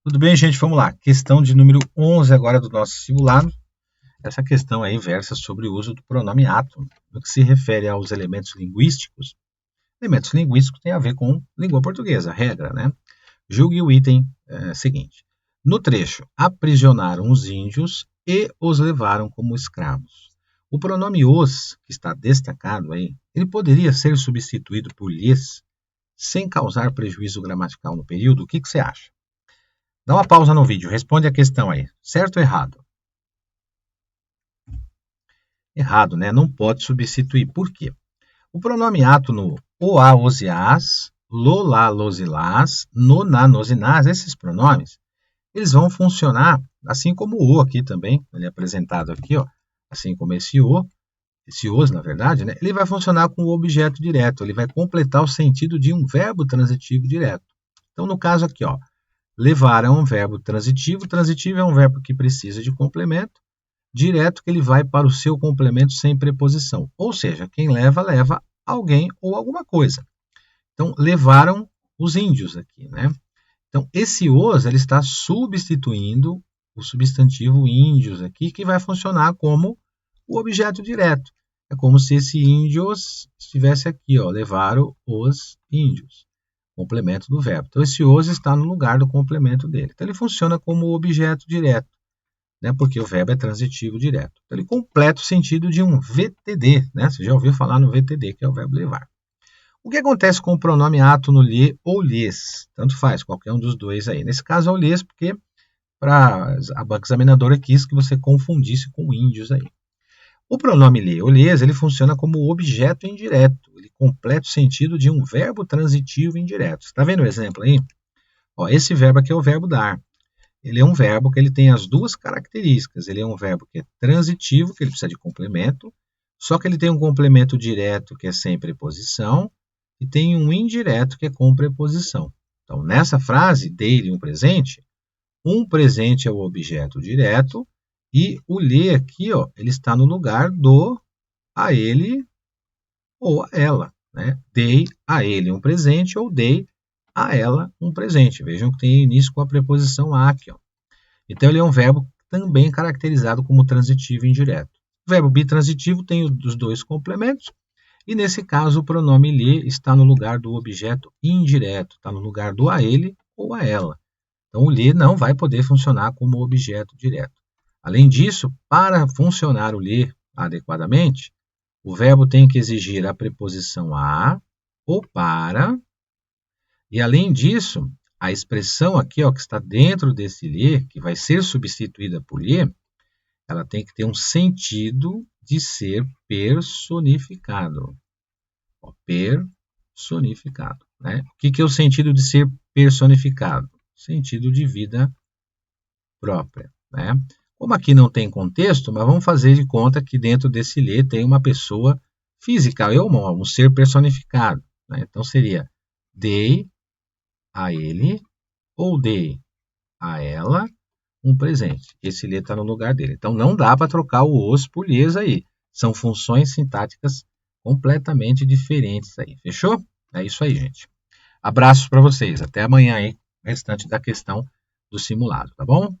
Tudo bem, gente? Vamos lá. Questão de número 11 agora do nosso simulado. Essa questão aí versa sobre o uso do pronome ato, no que se refere aos elementos linguísticos. Elementos linguísticos têm a ver com língua portuguesa, regra, né? Julgue o item seguinte. No trecho, aprisionaram os índios e os levaram como escravos. O pronome os, que está destacado aí, ele poderia ser substituído por lhes, sem causar prejuízo gramatical no período? O que você acha? Dá uma pausa no vídeo, responde a questão aí. Certo ou errado? Errado, né? Não pode substituir. Por quê? O pronome ato no oá, os e as, lolá, los e las, noná, nos e nas, esses pronomes, eles vão funcionar assim como o aqui também, ele é apresentado aqui, ó, assim como esse os, na verdade, né? Ele vai funcionar com o objeto direto, ele vai completar o sentido de um verbo transitivo direto. Então, no caso aqui, ó, levar é um verbo transitivo. Transitivo é um verbo que precisa de complemento. Direto que ele vai para o seu complemento sem preposição. Ou seja, quem leva, leva alguém ou alguma coisa. Então, levaram os índios aqui, né? Então, esse os, ele está substituindo o substantivo índios aqui, que vai funcionar como o objeto direto. É como se esse índios estivesse aqui, ó, levaram os índios. Complemento do verbo. Então, esse os está no lugar do complemento dele. Então, ele funciona como objeto direto, né? Porque o verbo é transitivo direto. Então, ele completa o sentido de um VTD, né? Você já ouviu falar no VTD, que é o verbo levar. O que acontece com o pronome ato no lhe ou lhes? Tanto faz, qualquer um dos dois aí. Nesse caso é o lhes, porque a banca examinadora quis que você confundisse com índios aí. O pronome lhe ou lhes, ele funciona como objeto indireto. Ele completa o sentido de um verbo transitivo indireto. Está vendo o exemplo aí? Ó, esse verbo aqui é o verbo dar. Ele é um verbo que ele tem as duas características. Ele é um verbo que é transitivo, que ele precisa de complemento, só que ele tem um complemento direto, que é sem preposição, e tem um indireto, que é com preposição. Então, nessa frase, dei-lhe um presente é o objeto direto, e o lhe aqui, ó, ele está no lugar do a ele ou a ela, né? Dei a ele um presente ou dei a ela um presente. Vejam que tem início com a preposição a aqui, ó. Então, ele é um verbo também caracterizado como transitivo indireto. O verbo bitransitivo tem os dois complementos, e nesse caso o pronome lhe está no lugar do objeto indireto, está no lugar do a ele ou a ela. Então, o lhe não vai poder funcionar como objeto direto. Além disso, para funcionar o lhe adequadamente, o verbo tem que exigir a preposição a ou para, e além disso, a expressão aqui, ó, que está dentro desse lhe, que vai ser substituída por lhe, ela tem que ter um sentido de ser personificado. Ó, personificado, né? O que é o sentido de ser personificado? Sentido de vida própria, né? Como aqui não tem contexto, mas vamos fazer de conta que dentro desse lhe tem uma pessoa física, um ser personificado, né? Então seria dei a ele ou dei a ela um presente. Esse lhe está no lugar dele. Então não dá para trocar o os por lhes aí. São funções sintáticas completamente diferentes aí. Fechou? É isso aí, gente. Abraços para vocês. Até amanhã aí, restante da questão do simulado, tá bom?